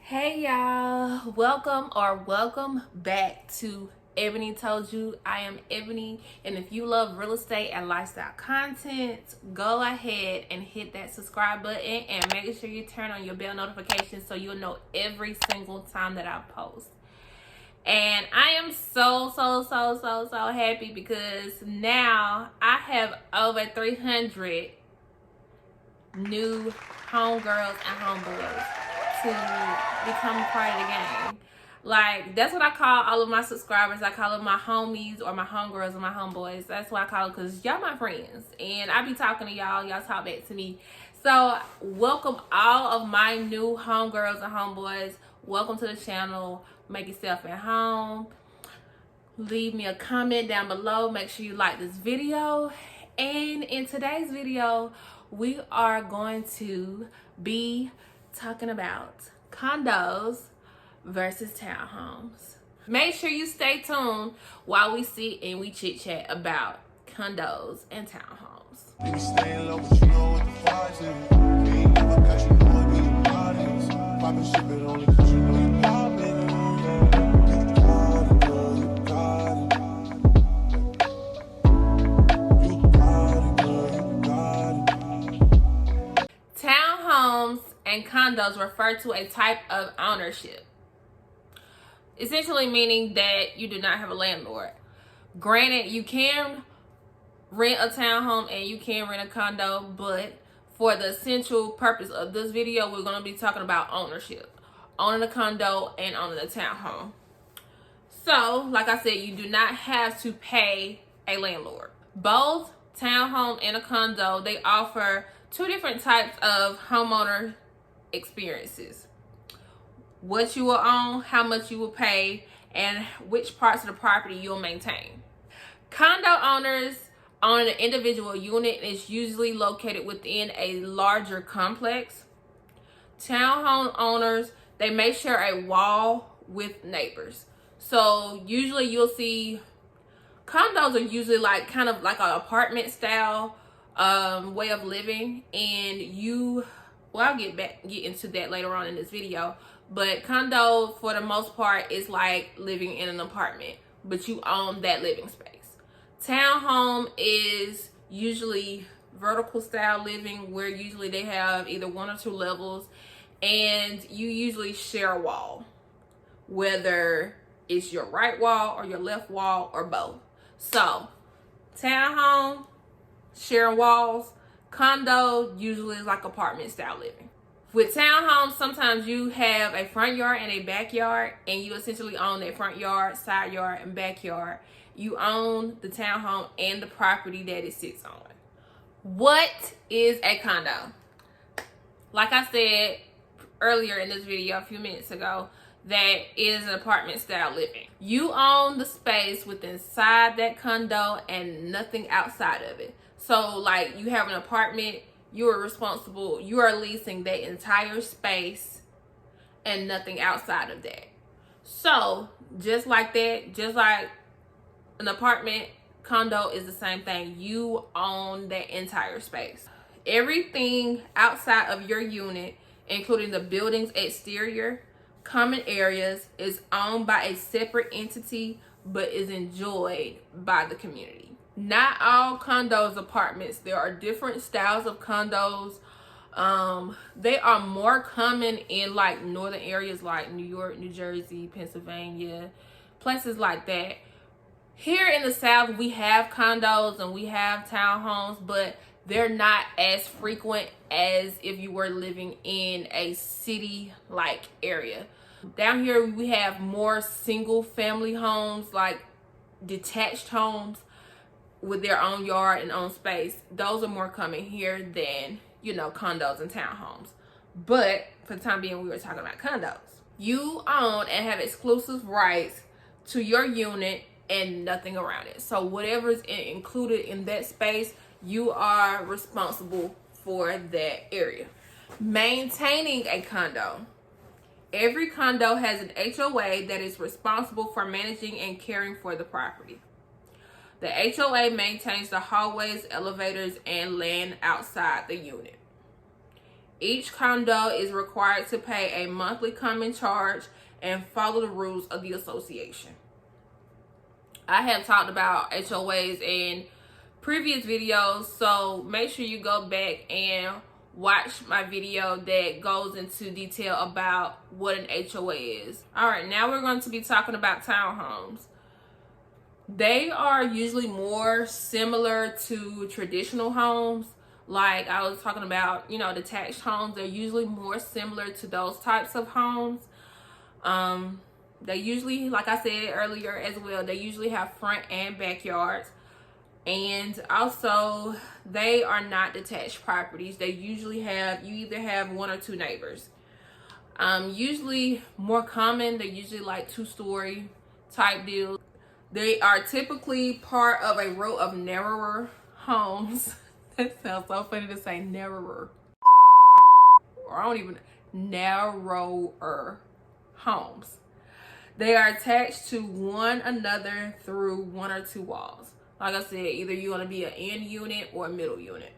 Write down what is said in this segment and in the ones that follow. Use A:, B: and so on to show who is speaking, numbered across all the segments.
A: Hey y'all, welcome back to Ebony Told You. I am Ebony, and if you love real estate and lifestyle content, go ahead and hit that subscribe button and make sure you turn on your bell notifications so you'll know every single time that I post. And I am so happy because now I have over 300 new homegirls and homeboys to become a part of the game. Like, that's what I call all of my subscribers. I call them my homies or my homegirls or my homeboys. That's what I call them because y'all my friends. And I be talking to y'all. Y'all talk back to me. So, welcome all of my new homegirls and homeboys. Welcome to the channel. Make yourself at home. Leave me a comment down below. Make sure you like this video. And in today's video, we are going to be talking about condos versus townhomes. Make sure you stay tuned while we sit and we chit chat about condos and townhomes. Townhomes and condos refer to a type of ownership, essentially meaning that you do not have a landlord. Granted, you can rent a townhome and you can rent a condo, but for the essential purpose of this video, we're going to be talking about ownership, owning a condo and owning a townhome. So, like I said, you do not have to pay a landlord. Both townhome and a condo, they offer two different types of homeowner experiences. What you will own, how much you will pay, and which parts of the property you'll maintain. Condo owners own an individual unit and is usually located within a larger complex. Townhome owners, they may share a wall with neighbors. So usually you'll see condos are usually like kind of like an apartment style way of living, and I'll get into that later on in this video, but condo for the most part is like living in an apartment, but you own that living space. Townhome is usually vertical style living, where usually they have either one or two levels, and you usually share a wall, whether it's your right wall or your left wall or both. So townhome, sharing walls. Condo usually is like apartment style living. With townhomes, sometimes you have a front yard and a backyard, and you essentially own that front yard, side yard, and backyard. You own the townhome and the property that it sits on. What is a condo? Like I said earlier in this video a few minutes ago, that is an apartment style living. You own the space within inside that condo and nothing outside of it. So like, you have an apartment, you are leasing that entire space and nothing outside of that. So just like that, just like an apartment, condo is the same thing. You own that entire space. Everything outside of your unit, including the building's exterior, common areas, is owned by a separate entity but is enjoyed by the community. Not all condos apartments. There are different styles of condos. They are more common in like northern areas like New York, New Jersey, Pennsylvania, places like that. Here in the South, we have condos and we have townhomes, but they're not as frequent as if you were living in a city-like area. Down here, we have more single-family homes, like detached homes with their own yard and own space. Those are more common here than, condos and townhomes. But for the time being, we were talking about condos. You own and have exclusive rights to your unit and nothing around it. So whatever is included in that space, you are responsible for that area. Maintaining a condo. Every condo has an HOA that is responsible for managing and caring for the property. The HOA maintains the hallways, elevators, and land outside the unit. Each condo is required to pay a monthly common charge and follow the rules of the association. I have talked about HOAs in previous videos, so make sure you go back and watch my video that goes into detail about what an HOA is. Alright, now we're going to be talking about townhomes. They are usually more similar to traditional homes. Like I was talking about, you know, detached homes. They're usually more similar to those types of homes. They usually, like I said earlier as well, they usually have front and backyards. And also, they are not detached properties. They usually have, you either have one or two neighbors. Usually more common, they're usually like 2-story type deals. They are typically part of a row of narrower homes. That sounds so funny to say, narrower. Or I don't even, narrower homes. They are attached to one another through one or two walls. Like I said, either you want to be an end unit or a middle unit.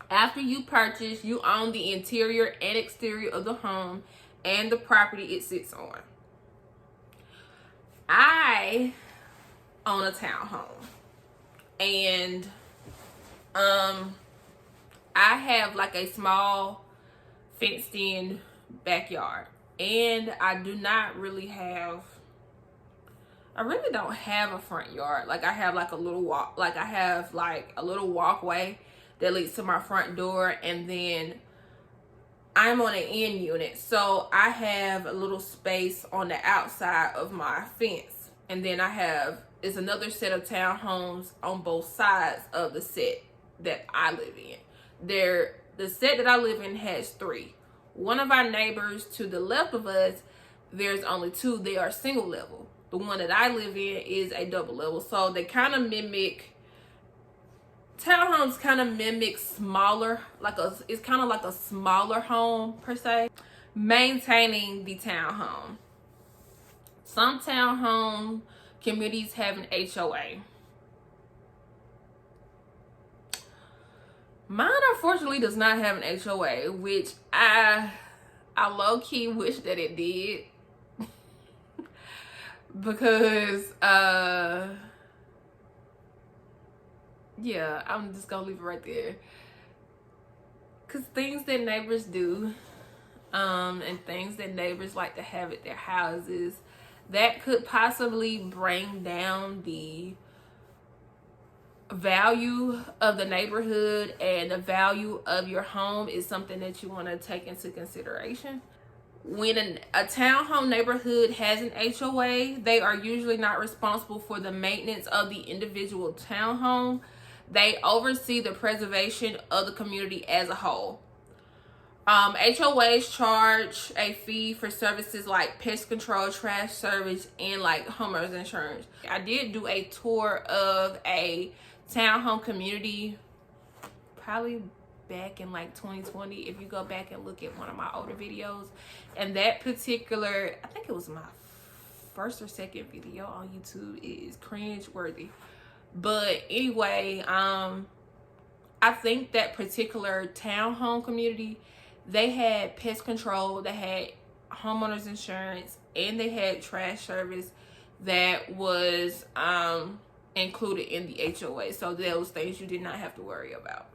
A: After you purchase, you own the interior and exterior of the home and the property it sits on. I own a townhome, and I have like a small fenced in backyard, and I really don't have a front yard. Like I have like a little walk, like I have like a little walkway that leads to my front door, and then I'm on an end unit, so I have a little space on the outside of my fence, and then it's another set of townhomes on both sides of the set that I live in. The set that I live in has 3. One of our neighbors to the left of us, there's only 2. They are single level. The one that I live in is a double level, so they kind of mimic. Townhomes kind of mimic smaller, it's kind of like a smaller home per se. Maintaining the townhome. Some townhome communities have an HOA. Mine unfortunately does not have an HOA, which I low-key wish that it did. Because yeah, I'm just gonna leave it right there. Because things that neighbors do, and things that neighbors like to have at their houses, that could possibly bring down the value of the neighborhood, and the value of your home is something that you want to take into consideration. When a townhome neighborhood has an HOA, they are usually not responsible for the maintenance of the individual townhome. They oversee the preservation of the community as a whole. HOAs charge a fee for services like pest control, trash service, and like homeowners insurance. I did do a tour of a townhome community probably back in like 2020, if you go back and look at one of my older videos. And that particular, I think it was my first or second video on YouTube, is cringe worthy. But anyway, I think that particular townhome community, they had pest control, they had homeowners insurance, and they had trash service that was included in the HOA. So those things you did not have to worry about.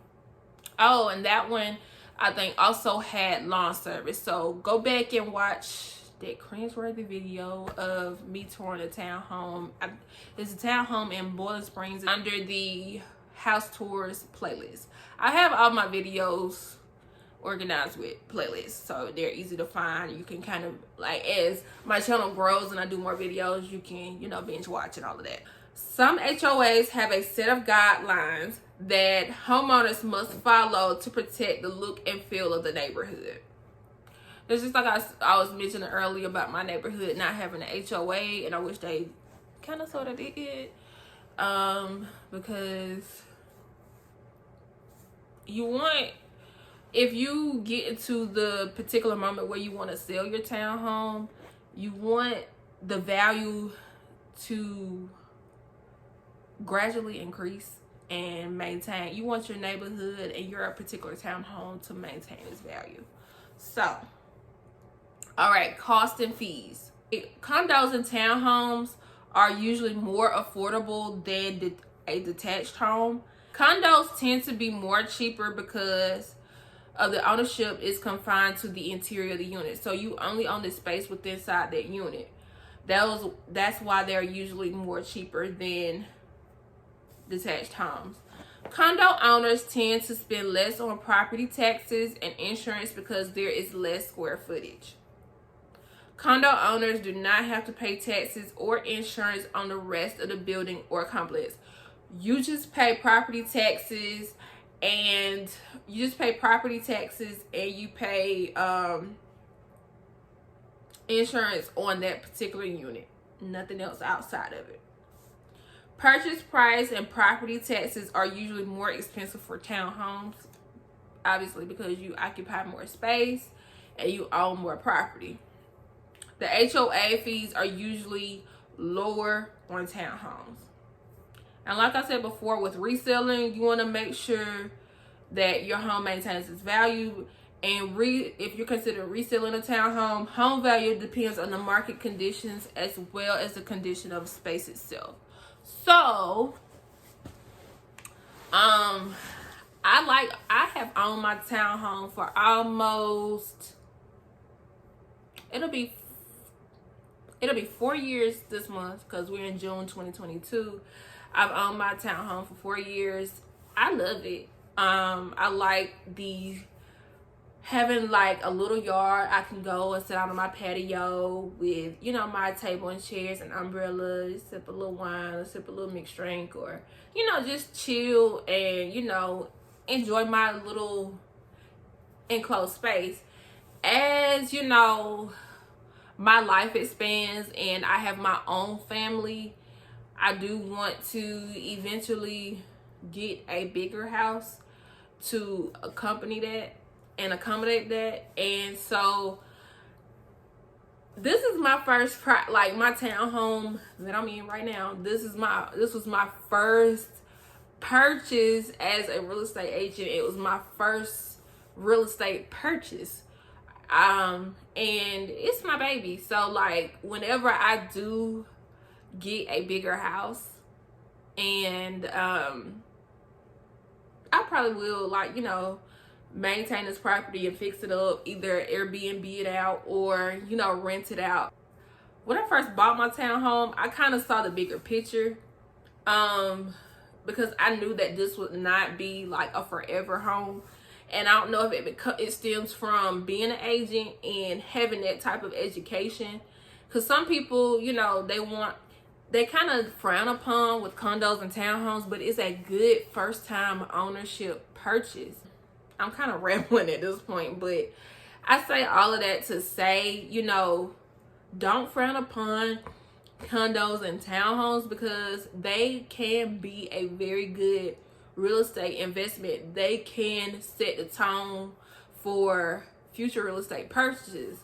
A: Oh, and that one I think also had lawn service. So go back and watch that cringeworthy video of me touring a townhome. It's a townhome in Boiling Springs under the house tours playlist. I have all my videos organized with playlists, so they're easy to find. You can kind of, like, as my channel grows and I do more videos, you can, you know, binge watch and all of that. Some HOAs have a set of guidelines that homeowners must follow to protect the look and feel of the neighborhood. It's just like I was mentioning earlier about my neighborhood not having an HOA, and I wish they kind of sort of did, because you want, if you get into the particular moment where you want to sell your townhome, you want the value to gradually increase. and maintain. You want your neighborhood and your particular townhome to maintain its value. So, all right, cost and fees. Condos and townhomes are usually more affordable than a detached home. Condos tend to be more cheaper because of the ownership is confined to the interior of the unit. So you only own the space within inside that unit. That's why they're usually more cheaper than detached homes. Condo owners tend to spend less on property taxes and insurance because there is less square footage. Condo owners do not have to pay taxes or insurance on the rest of the building or complex. You just pay property taxes and you pay insurance on that particular unit. Nothing else outside of it. Purchase price and property taxes are usually more expensive for townhomes, obviously, because you occupy more space and you own more property. The HOA fees are usually lower on townhomes. And like I said before, with reselling, you want to make sure that your home maintains its value. And if you're considering reselling a townhome, home value depends on the market conditions as well as the condition of the space itself. So, I have owned my townhome for almost, it'll be 4 years this month because we're in June 2022. I've owned my townhome for 4 years. I love it. I like having like a little yard. I can go and sit out on my patio with, my table and chairs and umbrella, sip a little wine or sip a little mixed drink, or, just chill and, enjoy my little enclosed space. As, my life expands and I have my own family, I do want to eventually get a bigger house to accompany that and accommodate that. And so this is my first my townhome that I'm in right now. This was my first purchase as a real estate agent. It was my first real estate purchase. And it's my baby. So like whenever I do get a bigger house, and I probably will maintain this property and fix it up, either Airbnb it out or rent it out. When I first bought my townhome, I kind of saw the bigger picture, because I knew that this would not be like a forever home. And I don't know if it stems from being an agent and having that type of education, because some people, they kind of frown upon with condos and townhomes, but it's a good first time ownership purchase. I'm kind of rambling at this point, but I say all of that to say, don't frown upon condos and townhomes, because they can be a very good real estate investment. They can set the tone for future real estate purchases,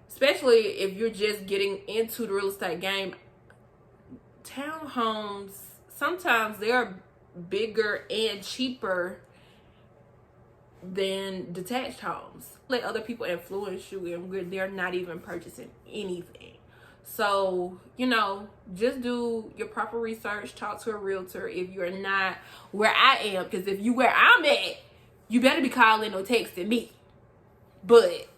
A: especially if you're just getting into the real estate game. Townhomes, sometimes they're bigger and cheaper than detached homes. Let other people influence you, and they're not even purchasing anything. So, just do your proper research. Talk to a realtor if you're not where I am, because if you where I'm at, you better be calling or texting me. But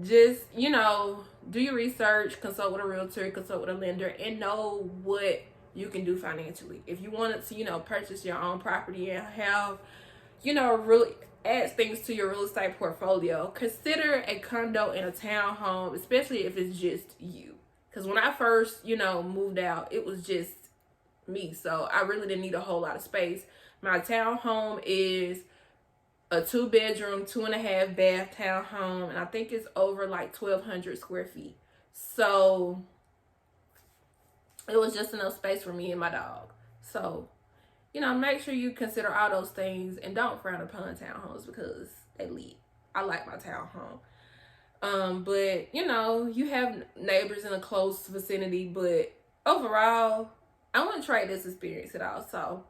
A: just do your research, consult with a realtor, consult with a lender, and know what you can do financially. If you wanted to purchase your own property and have really add things to your real estate portfolio, consider a condo and a townhome, especially if it's just you. Because when I first moved out, it was just me, so I really didn't need a whole lot of space. My townhome is a 2-bedroom, 2.5 bath townhome, and I think it's over like 1,200 square feet. So it was just enough space for me and my dog. So make sure you consider all those things, and don't frown upon townhomes because they lit. I like my townhome. But you have neighbors in a close vicinity, but overall, I want to trade this experience at all. So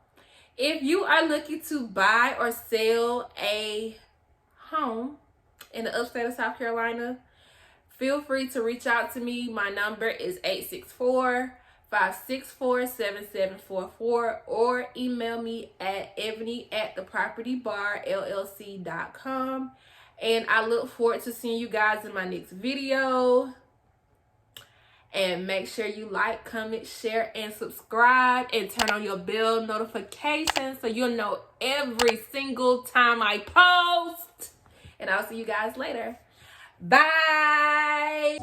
A: if you are looking to buy or sell a home in the upstate of South Carolina, feel free to reach out to me. My number is 864-564-7744 or email me at ebony@thepropertybarllc.com. And I look forward to seeing you guys in my next video. And make sure you like, comment, share, and subscribe. And turn on your bell notifications so you'll know every single time I post. And I'll see you guys later. Bye.